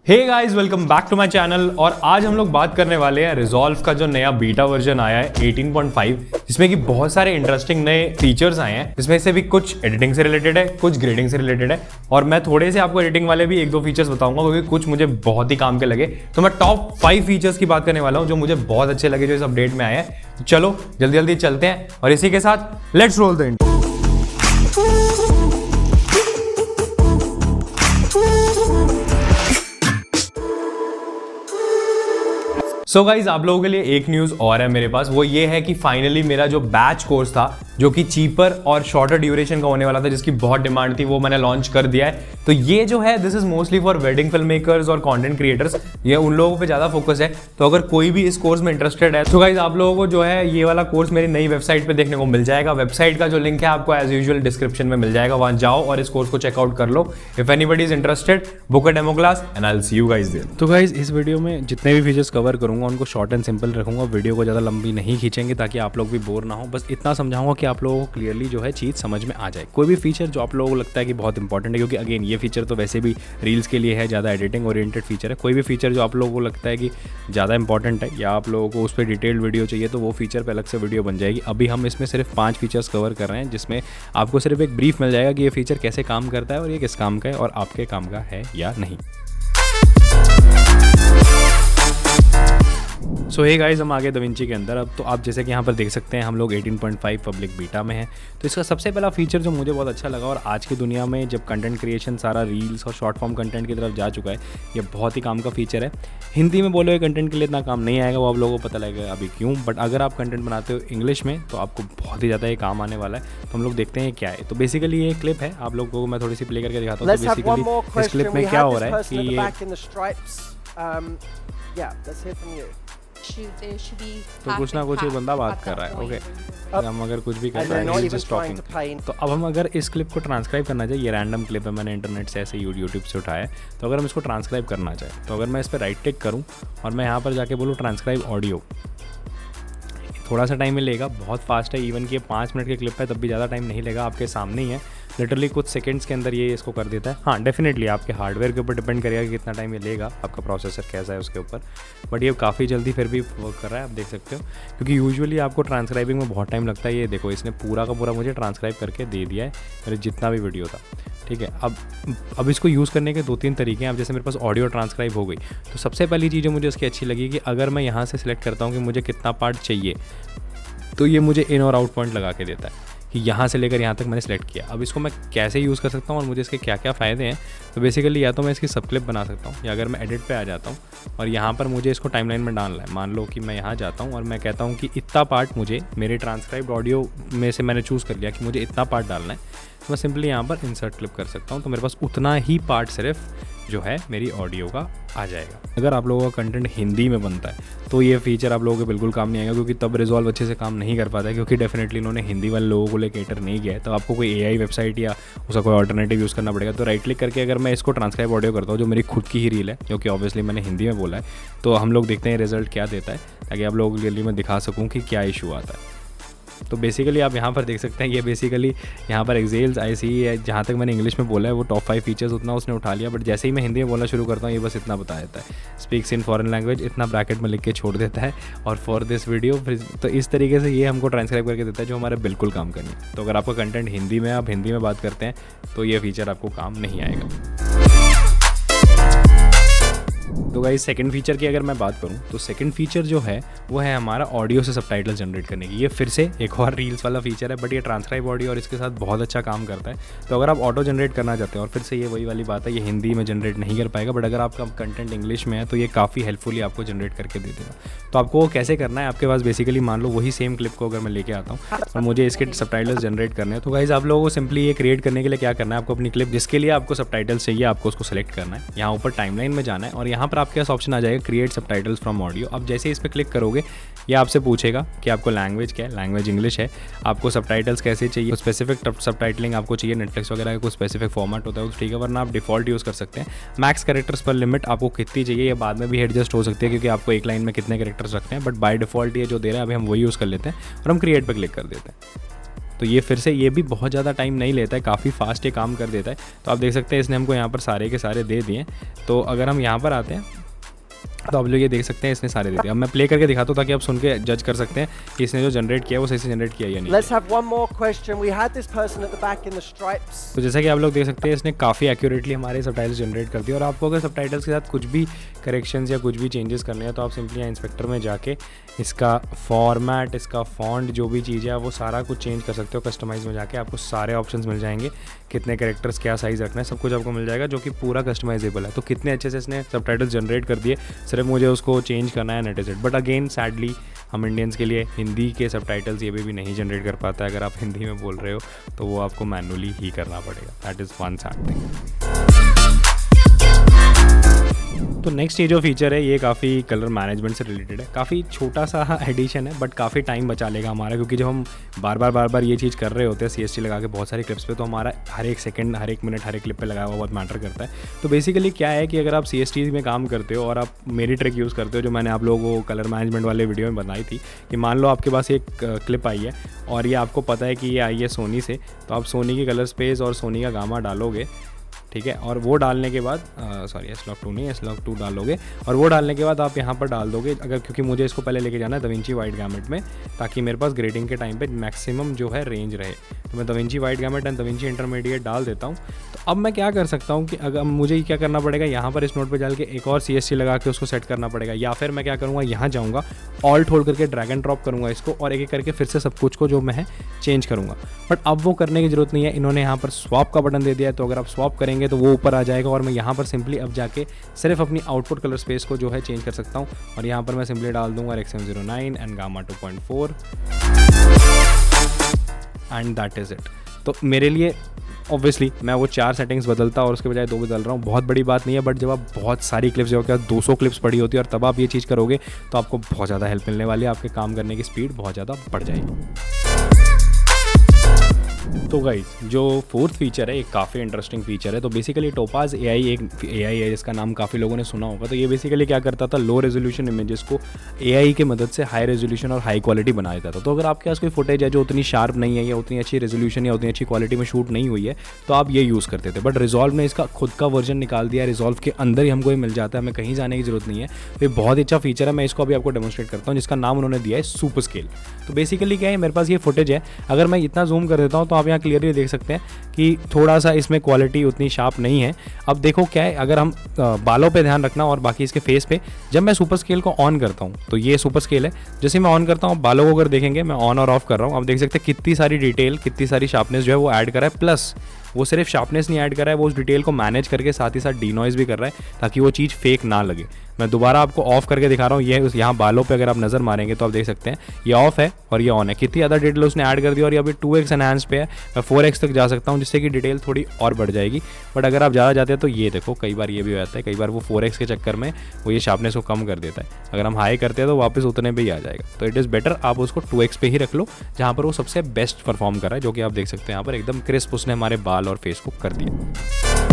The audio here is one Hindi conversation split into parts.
Hey guys, welcome back to my channel. और आज हम लोग बात करने वाले हैं रिजॉल्व का जो नया बीटा वर्जन आया है 18.5, जिसमें कि बहुत सारे इंटरेस्टिंग नए फीचर्स आए हैं। इसमें से भी कुछ एडिटिंग से रिलेटेड है, कुछ ग्रेडिंग से रिलेटेड है, और मैं थोड़े से आपको एडिटिंग वाले भी एक दो फीचर्स बताऊंगा क्योंकि कुछ मुझे बहुत ही काम के लगे। तो मैं टॉप 5 फीचर्स की बात करने वाला हूं जो मुझे बहुत अच्छे लगे, जो इस अपडेट में आए हैं। तो चलो जल्दी जल्दी चलते हैं और इसी के साथ let's roll the intro. So guys, आप लोगों के लिए एक न्यूज़ और है मेरे पास। वो ये है कि फाइनली मेरा जो बैच कोर्स था, जो कि चीपर और शॉर्टर ड्यूरेशन का होने वाला था, जिसकी बहुत डिमांड थी, वो मैंने लॉन्च कर दिया है। तो ये जो है this is mostly for wedding film makers और कंटेंट क्रिएटर्स। ये उन लोगों पे ज़्यादा फोकस है। तो अगर कोई भी इस कोर्स में इंटरेस्टेड है तो गाइज आप लोगों को जो है ये वाला कोर्स मेरी नई वेबसाइट पर देखने को मिल जाएगा। वेबसाइट का जो लिंक है आपको एज यूजुअल डिस्क्रिप्शन में मिल जाएगा, वहाँ जाओ और इस कोर्स को चेकआउट कर लो। If anybody is interested, book a demo class and I will see you guys there. तो गाइज इस वीडियो में जितने भी फीचर्स कवर करूंगा उनको शॉर्ट एंड सिंपल रखूंगा, वीडियो को ज़्यादा लंबी नहीं खींचेंगे ताकि आप लोग भी बोर ना हो। बस इतना समझाऊंगा कि आप लोगों को क्लियरली जो है चीज़ समझ में आ जाए। कोई भी फीचर जो आप लोगों को लगता है कि बहुत इंपॉर्टेंट है, क्योंकि अगेन ये फीचर तो वैसे भी रील्स के लिए है, ज़्यादा एडिटिंग ओरिएंटेड फीचर है। कोई भी फीचर जो आप लोगों को लगता है कि ज़्यादा इंपॉर्टेंट है या आप लोगों को उस पर डिटेल्ड वीडियो चाहिए, तो वो फीचर पर अलग से वीडियो बन जाएगी। अभी हम इसमें सिर्फ 5 फीचर्स कवर कर रहे हैं, जिसमें आपको सिर्फ एक ब्रीफ मिल जाएगा कि ये फीचर कैसे काम करता है और ये किस काम का है और आपके काम का है या नहीं। सो हे गाइस, हम आगे दाविंची के अंदर। अब तो आप जैसे कि यहाँ पर देख सकते हैं हम लोग 18.5 पब्लिक बीटा में हैं। तो इसका सबसे पहला फीचर जो मुझे बहुत अच्छा लगा, और आज की दुनिया में जब कंटेंट क्रिएशन सारा रील्स और शॉर्ट फॉर्म कंटेंट की तरफ जा चुका है, ये बहुत ही काम का फीचर है। हिंदी में बोले हुए कंटेंट के लिए इतना काम नहीं आएगा, वो आप लोगों को पता लगेगा अभी क्यों। बट अगर आप कंटेंट बनाते हो इंग्लिश में तो आपको बहुत ही ज़्यादा ये काम आने वाला है। तो हम लोग देखते हैं क्या है। तो बेसिकली ये क्लिप है, आप लोगों को मैं थोड़ी सी प्ले करके दिखाता हूँ। तो बेसिकली इस क्लिप में क्या हो रहा है कि तो कुछ ना कुछ ये बंदा बात कर रहा है। ओके, हम अगर कुछ भी कर रहे हैं जस्ट टॉकिंग। तो अब हम अगर इस क्लिप को ट्रांसक्राइब करना चाहे, ये रैंडम क्लिप है, मैंने इंटरनेट से ऐसे यूट्यूब से उठाया है। तो अगर हम इसको ट्रांसक्राइब करना चाहे, तो अगर मैं इस पर राइट टिक करूँ और मैं यहाँ पर जाके बोलूँ ट्रांसक्राइब ऑडियो, थोड़ा सा टाइम लेगा, बहुत फास्ट है। इवन कि ये 5 मिनट की क्लिप है तब भी ज़्यादा टाइम नहीं लेगा, आपके सामने ही है। लिटरली कुछ सेकंड्स के अंदर ये इसको कर देता है। हाँ, डेफिनेटली आपके हार्डवेयर के ऊपर डिपेंड करेगा कि कितना टाइम ये लेगा, आपका प्रोसेसर कैसा है उसके ऊपर। बट ये काफ़ी जल्दी फिर भी वर्क कर रहा है, आप देख सकते हो। क्योंकि यूजुअली आपको ट्रांसक्राइबिंग में बहुत टाइम लगता है। ये देखो, इसने पूरा का पूरा मुझे ट्रांसक्राइब करके दे दिया है, मेरे जितना भी वीडियो था। ठीक है, अब इसको यूज़ करने के 2-3 तरीके हैं। अब जैसे मेरे पास ऑडियो ट्रांसक्राइब हो गई, तो सबसे पहली चीज़ जो मुझे उसकी अच्छी लगी कि अगर मैं यहाँ से सिलेक्ट करता हूँ कि मुझे कितना पार्ट चाहिए, तो ये मुझे इन और आउट पॉइंट लगा के देता है कि यहाँ से लेकर यहाँ तक मैंने सेलेक्ट किया। अब इसको मैं कैसे यूज़ कर सकता हूँ और मुझे इसके क्या क्या फ़ायदे हैं। तो बेसिकली या तो मैं इसकी सब क्लिप बना सकता हूँ, या अगर मैं एडिट पे आ जाता हूँ और यहाँ पर मुझे इसको टाइमलाइन में डालना है। मान लो कि मैं यहाँ जाता हूँ और मैं कहता हूँ कि इतना पार्ट मुझे मेरे ट्रांसक्राइब्ड ऑडियो में से मैंने चूज़ कर लिया कि मुझे इतना पार्ट डालना है, तो मैं सिंपली यहाँ पर इंसर्ट क्लिप कर सकता हूँ। तो मेरे पास उतना ही पार्ट सिर्फ जो है मेरी ऑडियो का आ जाएगा। अगर आप लोगों का कंटेंट हिंदी में बनता है तो ये फीचर आप लोगों के बिल्कुल काम नहीं आएगा, क्योंकि तब रिजॉल्व अच्छे से काम नहीं कर पाता है, क्योंकि डेफिनेटली इन्होंने हिंदी वाले लोगों को लेकर कैटर नहीं किया है। तो आपको कोई AI वेबसाइट या उसका कोई ऑल्टरनेटिव यूज़ करना पड़ेगा। तो राइट क्लिक करके अगर मैं इसको ट्रांसक्राइब ऑडियो करता हूँ, जो मेरी खुद की ही रील है, क्योंकि ऑब्वियसली मैंने हिंदी में बोला है, तो हम लोग देखते हैं रिजल्ट क्या देता है, ताकि आप लोगों को क्लियरली मैं दिखा सकूँ कि क्या इशू आता है। तो बेसिकली आप यहाँ पर देख सकते हैं, ये बेसिकली यहाँ पर एक्सेल्स ICE है। जहाँ तक मैंने इंग्लिश में बोला है वो टॉप 5 फीचर्स उतना उसने उठा लिया। बट जैसे ही मैं हिंदी में बोलना शुरू करता हूँ, ये बस इतना बता देता है, स्पीक्स इन फॉरेन लैंग्वेज, इतना ब्रैकेट में लिख के छोड़ देता है, और फॉर दिस वीडियो। तो इस तरीके से ये हमको ट्रांसक्राइब करके देता है, जो हमारे बिल्कुल काम करनी है। तो अगर आपका कंटेंट हिंदी में, आप हिंदी में बात करते हैं, तो ये फीचर आपको काम नहीं आएगा। तो गाइस, सेकंड फीचर की अगर मैं बात करूं, तो सेकंड फीचर जो है वो है हमारा ऑडियो से सबटाइटल जनरेट करने की। ये फिर से एक और रील्स वाला फीचर है, बट ये ट्रांसक्राइब ऑडियो और इसके साथ बहुत अच्छा काम करता है। तो अगर आप ऑटो जनरेट करना चाहते हैं, और फिर से ये वही वाली बात है, ये हिंदी में जनरेट नहीं कर पाएगा, बट अगर आपका कंटेंट इंग्लिश में है तो ये काफ़ी हेल्पफुली आपको जनरेट करके दे देगा। तो आपको कैसे करना है, आपके पास बेसिकली मान लो वही सेम क्लिप को अगर मैं लेके आता हूँ और मुझे इसके सबटाइटल्स जनरेट करने हैं, तो गाइस आप लोगों को सिंपली ये क्रिएट करने के लिए क्या करना है, आपको अपनी क्लिप जिसके लिए आपको सबटाइटल्स चाहिए, आपको उसको सेलेक्ट करना है। यहाँ ऊपर टाइमलाइन में जाना है और यहाँ पर आपके पास ऑप्शन आ जाएगा क्रिएट सबटाइटल्स फ्रॉम ऑडियो। अब जैसे इस पर क्लिक करोगे, ये आपसे पूछेगा कि आपको लैंग्वेज क्या है, लैंग्वेज इंग्लिश है, आपको सबटाइटल्स कैसे चाहिए, स्पेसिफिक सबटाइटलिंग आपको चाहिए, नेटफ्लिक्स वगैरह का कोई स्पेसिफिक फॉर्मेट होता है तो ठीक है, वरना आप डिफॉल्ट यूज़ कर सकते हैं। मैक्स कैरेक्टर्स पर लिमिट आपको कितनी चाहिए, ये बाद में भी एडजस्ट हो सकती है, क्योंकि आपको एक लाइन में कितने कैरेक्टर्स रखते हैं, बट बाय डिफॉल्ट ये जो दे रहा है अभी हम वही यूज़ कर लेते हैं और हम क्रिएट पर क्लिक कर देते हैं। तो ये फिर से ये भी बहुत ज़्यादा टाइम नहीं लेता है, काफ़ी फास्ट ये काम कर देता है। तो आप देख सकते हैं इसने हमको यहाँ पर सारे के सारे दे दिए। तो अगर हम यहाँ पर आते हैं तो आप लोग ये देख सकते हैं इसने सारे दे दिए। अब मैं प्ले करके दिखाता हूँ ताकि आप सुन के जज कर सकते हैं कि इसने जो जनरेट किया वो सही से जनरेट किया या नहीं। Let's have one more question. We had this person at the back in the stripes. तो जैसा कि आप लोग देख सकते हैं इसने काफ़ी एक्यूरेटली हमारे सबटाइटल्स जनरेट कर दिए। और आपको अगर सबटाइटल्स के साथ कुछ भी करेक्शंस या कुछ भी चेंजेस करने हैं तो आप सिंपली यहाँ इंस्पेक्टर में जाके इसका फॉर्मेट, इसका फॉन्ट, जो भी चीज़ है वो सारा कुछ चेंज कर सकते हो। कस्टमाइज़ में जाके आपको सारे ऑप्शंस मिल जाएंगे, कितने कैरेक्टर्स क्या साइज़ रखना है, सब कुछ आपको मिल जाएगा, जो कि पूरा कस्टमाइजेबल है। तो कितने अच्छे से इसने सबटाइटल्स जनरेट कर दिए, सिर्फ मुझे उसको चेंज करना है, net is it. But again sadly हम इंडियंस के लिए हिंदी के सबटाइटल्स ये भी नहीं जनरेट कर पाता है। अगर आप हिंदी में बोल रहे हो तो वो आपको मैनुअली ही करना पड़ेगा। That is one sad thing. तो नेक्स्ट ये जो फीचर है ये काफ़ी कलर मैनेजमेंट से रिलेटेड है। काफ़ी छोटा सा एडिशन है बट काफ़ी टाइम बचा लेगा हमारा, क्योंकि जब हम बार बार ये चीज़ कर रहे होते हैं CST लगा के बहुत सारी क्लिप्स पे, तो हमारा हर एक सेकंड, हर एक मिनट, हर एक क्लिप पे लगाया हुआ बहुत मैटर करता है। तो बेसिकली क्या है कि अगर आप CST में काम करते हो और आप मेरी ट्रिक यूज़ करते हो, जो मैंने आप लोगों को कलर मैनेजमेंट वाले वीडियो में बताई थी, कि मान लो आपके पास एक क्लिप आई है और ये आपको पता है कि ये आई है सोनी से, तो आप सोनी की कलर स्पेस और सोनी का गामा डालोगे, ठीक है। और वो डालने के बाद सॉरी S-Log2 नहीं, S-Log2 डालोगे और वो डालने के बाद आप यहाँ पर डाल दोगे, अगर क्योंकि मुझे इसको पहले लेके जाना है DaVinci वाइट गैमेट में, ताकि मेरे पास ग्रेडिंग के टाइम पे मैक्सिमम जो है रेंज रहे। तो मैं DaVinci white gamete and DaVinci intermediate डाल देता हूँ। तो अब मैं क्या कर सकता हूँ कि अगर मुझे क्या करना पड़ेगा, यहाँ पर इस नोट पर डाल के एक और CST लगा के उसको सेट करना पड़ेगा, या फिर मैं क्या करूँगा, यहाँ जाऊँगा, ऑल्ट होल्ड करके ड्रैग एंड ड्रॉप करूँगा इसको और एक एक करके फिर से सब कुछ को जो मैं है चेंज करूँगा। बट अब वो करने की ज़रूरत नहीं है, इन्होंने यहाँ पर स्वैप का बटन दे दिया है। तो अगर आप स्वैप करेंगे तो वो ऊपर आ जाएगा और मैं यहाँ पर सिंपली अब जाके सिर्फ अपनी आउटपुट कलर स्पेस को जो है चेंज कर सकता हूँ। और यहाँ पर मैं सिंपली डाल दूंगा RX709 and gamma 2.4 and that is it. तो मेरे लिए ऑब्वियसली मैं वो 4 सेटिंग्स बदलता और उसके बजाय 2 बदल रहा हूँ, बहुत बड़ी बात नहीं है। बट जब आप बहुत सारी क्लिप्स, जो क्या 200 क्लिप्स पड़ी होती है और तब आप ये चीज़ करोगे तो आपको बहुत ज़्यादा हेल्प मिलने वाली है, आपके काम करने की स्पीड बहुत ज़्यादा बढ़ जाएगी। तो गाइस जो फोर्थ फीचर है, एक काफ़ी इंटरेस्टिंग फीचर है। तो बेसिकली टोपाज AI एक AI है जिसका नाम काफ़ी लोगों ने सुना होगा। तो ये बेसिकली क्या करता था, लो रेजोल्यूशन इमेजेस को AI की मदद से हाई रेजोल्यूशन और हाई क्वालिटी बना देता था। तो अगर आपके पास कोई फुटेज है जो उतनी शार्प नहीं है या उतनी अच्छी रेजोल्यूशन या उतनी अच्छी क्वालिटी में शूट नहीं हुई है, तो आप ये यूज़ करते थे। बट रिजॉल्व ने इसका खुद का वर्जन निकाल दिया, रिजॉल्व के अंदर ही हमको ये मिल जाता है, हमें कहीं जाने की जरूरत नहीं है। तो ये बहुत अच्छा फीचर है, मैं इसको अभी आपको डेमोन्स्ट्रेट करता हूँ, जिसका नाम उन्होंने दिया है सुपर स्केल। तो बेसिकली क्या है, मेरे पास ये फुटेज है, अगर मैं इतना जूम कर देता हूँ तो आप यहाँ क्लियरली देख सकते हैं कि थोड़ा सा इसमें क्वालिटी उतनी शार्प नहीं है। अब देखो क्या है, अगर हम बालों पे ध्यान रखना और बाकी इसके फेस पे, जब मैं सुपर स्केल को ऑन करता हूँ तो ये सुपर स्केल है, जैसे मैं ऑन करता हूँ बालों को अगर देखेंगे, मैं ऑन और ऑफ कर रहा हूँ, आप देख सकते हैं कितनी सारी डिटेल, कितनी सारी शार्पनेस जो है वो ऐड करा है। प्लस वो सिर्फ शार्पनेस नहीं ऐड कर रहा है, वो उस डिटेल को मैनेज करके साथ ही साथ डीनॉइज भी कर रहा है ताकि वो चीज़ फेक ना लगे। मैं दोबारा आपको ऑफ करके दिखा रहा हूँ, ये यहाँ बालों पे अगर आप नज़र मारेंगे तो आप देख सकते हैं ये ऑफ है और ये ऑन है। कितनी ज़्यादा डिटेल उसने ऐड कर दी और ये अभी 2x एनहांस पे है, मैं 4x तक जा सकता हूँ जिससे कि डिटेल थोड़ी और बढ़ जाएगी। बट अगर आप ज़्यादा जाते हैं तो ये देखो, कई बार ये भी हो जाता है, कई बार वो 4x के चक्कर में वो ये शार्पनेस को कम कर देता है। अगर हम हाई करते हैं तो वापस उतने पे ही आ जाएगा। तो इट इज़ बेटर आप उसको 2x पे ही रख लो, जहाँ पर वो सबसे बेस्ट परफॉर्म कर रहा है, जो कि आप देख सकते हैं यहाँ पर एकदम क्रिस्प उसने हमारे बाल और फेस को कर दिया।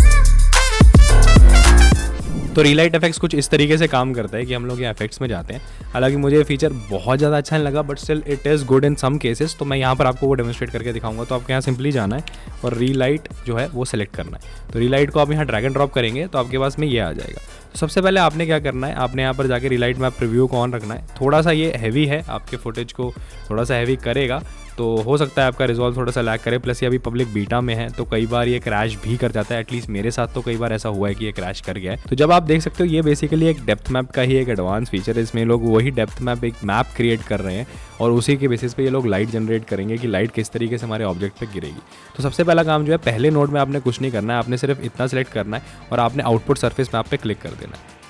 तो रीलाइट इफेक्ट्स कुछ इस तरीके से काम करता है कि हम लोग ये इफेक्ट्स में जाते हैं। हालांकि मुझे ये फीचर बहुत ज़्यादा अच्छा नहीं लगा, but still it is good in some cases. तो मैं यहाँ पर आपको वो डेमोन्स्ट्रेट करके दिखाऊंगा। तो आपको यहाँ सिंपली जाना है और रीलाइट जो है वो सिलेक्ट करना है। तो रीलाइट को आप यहाँ ड्रैग एंड ड्रॉप करेंगे तो आपके पास में ये आ जाएगा। तो सबसे पहले आपने क्या करना है, आपने यहाँ पर जाके रीलाइट मैप प्रीव्यू को ऑन रखना है। थोड़ा सा ये हैवी है, आपके फुटेज को थोड़ा सा हैवी करेगा, तो हो सकता है आपका रिजॉल्व थोड़ा सा लैग करे। प्लस ये अभी पब्लिक बीटा में है तो कई बार ये क्रैश भी कर जाता है। एटलीस्ट मेरे साथ तो कई बार ऐसा हुआ है कि ये क्रैश कर गया है। तो जब आप देख सकते हो ये बेसिकली एक डेप्थ मैप का ही एक एडवांस फीचर है। इसमें लोग वही डेप्थ मैप, एक मैप क्रिएट कर रहे हैं और उसी के बेसिस पे ये लोग लाइट जनरेट करेंगे कि लाइट किस तरीके से हमारे ऑब्जेक्ट पे गिरेगी। तो सबसे पहला काम जो है, पहले नोड में आपने कुछ नहीं करना है, आपने सिर्फ इतना सेलेक्ट करना है और आपने आउटपुट सरफेस मैप पे क्लिक कर देना है।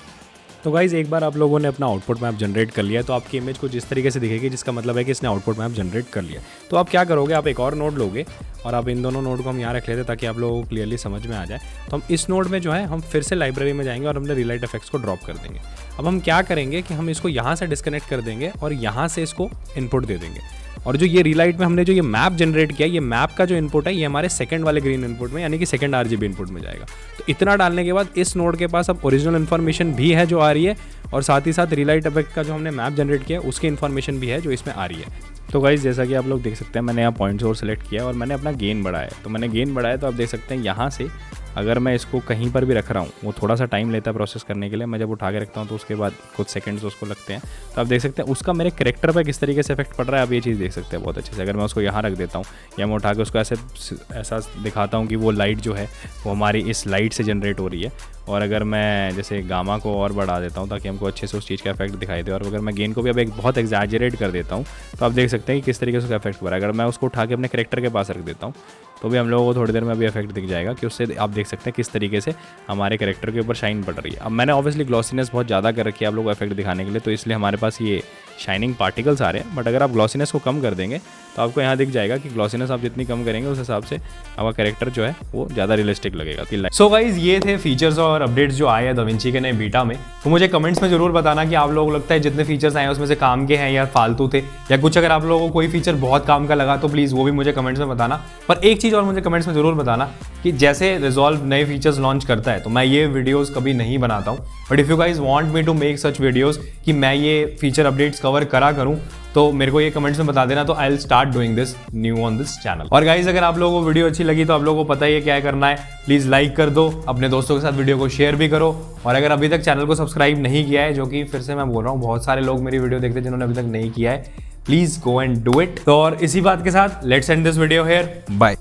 तो गाइज़ एक बार आप लोगों ने अपना आउटपुट मैप जनरेट कर लिया है तो आपकी इमेज कुछ इस तरीके से दिखेगी, जिसका मतलब है कि इसने आउटपुट मैप जनरेट कर लिया। तो आप क्या करोगे, आप एक और नोड लोगे और आप इन दोनों नोड को हम यहाँ रख लेते हैं ताकि आप लोगों को क्लियरली समझ में आ जाए। तो हम इस नोड में जो है हम फिर से लाइब्रेरी में जाएंगे और हमने रीलाइट इफेक्ट्स को ड्रॉप कर देंगे। अब हम क्या करेंगे कि हम इसको यहाँ से डिस्कनेक्ट कर देंगे और यहाँ से इसको इनपुट दे देंगे। और जो ये रीलाइट में हमने जो ये मैप जनरेट किया, ये मैप का जो इनपुट है ये हमारे सेकंड वाले ग्रीन इनपुट में, यानी कि सेकंड RGB इनपुट में जाएगा। तो इतना डालने के बाद इस नोड के पास अब ओरिजिनल इन्फॉर्मेशन भी है जो आ रही है और साथ ही साथ रीलाइट इफेक्ट का जो हमने मैप जनरेट किया उसकी इन्फॉर्मेशन भी है जो इसमें आ रही है। तो गाइस जैसा कि आप लोग देख सकते हैं मैंने यहाँ पॉइंट सोर्स सेलेक्ट किया और मैंने अपना गेन बढ़ाया है। तो मैंने गेन बढ़ाया तो आप देख सकते हैं यहाँ से अगर मैं इसको कहीं पर भी रख रहा हूँ, वो थोड़ा सा टाइम लेता है प्रोसेस करने के लिए। मैं जब उठा के रखता हूँ तो उसके बाद कुछ सेकंड्स उसको लगते हैं। तो आप देख सकते हैं उसका मेरे कैरेक्टर पे किस तरीके से इफेक्ट पड़ रहा है, आप ये चीज़ देख सकते हैं बहुत अच्छे से। अगर मैं उसको यहाँ रख देता हूँ या मैं उठा के उसको ऐसा दिखाता हूँ कि वो लाइट जो है वो हमारी इस लाइट से जनरेट हो रही है, और अगर मैं जैसे गामा को और बढ़ा देता हूँ ताकि हमको अच्छे से उस चीज़ का इफेक्ट दिखाई दे, और अगर मैं गेन को भी अब एक बहुत एग्जैजरेट कर देता हूँ तो आप देख सकते हैं कि किस तरीके से उसका इफेक्ट हो रहा है। अगर मैं उसको उठा के अपने कैरेक्टर के पास रख देता हूँ तो भी हम लोगों को थोड़ी देर में अभी इफेक्ट दिख जाएगा कि उससे आप देख सकते हैं किस तरीके से हमारे कैरेक्टर के ऊपर शाइन पड़ रही है। अब मैंने ऑब्वियसली ग्लॉसीनेस बहुत ज़्यादा कर रखी है आप लोगों को इफेक्ट दिखाने के लिए, तो इसलिए हमारे पास ये शाइनिंग पार्टिकल्स आ रहे हैं। बट अगर आप ग्लॉसीनेस को कम कर देंगे तो आपको यहाँ दिख जाएगा कि ग्लॉसीनेस आप जितनी कम करेंगे उस हिसाब से आपका कैरेक्टर जो है वो ज़्यादा रियलिस्टिक लगेगा। सो गाइज ये थे फीचर्स और अपडेट्स जो आए हैं दाविंची के नए बीटा में। तो मुझे कमेंट्स में जरूर बताना कि आप लोगों को लगता है जितने फीचर्स आए हैं उसमें से काम के हैं या फालतू थे, या कुछ अगर आप लोगों को कोई फीचर बहुत काम का लगा तो प्लीज़ वो भी मुझे कमेंट्स में बताना। पर एक चीज़ और मुझे कमेंट्स में जरूर बताना कि जैसे रिजॉल्व नए फीचर्स लॉन्च करता है तो मैं ये वीडियोस कभी नहीं बनाता हूँ, but if you guys want me to make such videos कि मैं ये फीचर अपडेट्स कवर करा करूँ तो मेरे को ये कमेंट्स में बता देना, तो I will start doing this new on this channel. और गाइज अगर आप लोगों को वीडियो अच्छी लगी तो आप लोगों को पता ही है क्या करना है, प्लीज़ लाइक कर दो, अपने दोस्तों के साथ वीडियो को शेयर भी करो, और अगर अभी तक चैनल को सब्सक्राइब नहीं किया है, जो कि फिर से मैं बोल रहा हूँ बहुत सारे लोग मेरी वीडियो देखते हैं जिन्होंने अभी तक नहीं किया है, please go and do it. तो और इसी बात के साथ let's end this video here, bye.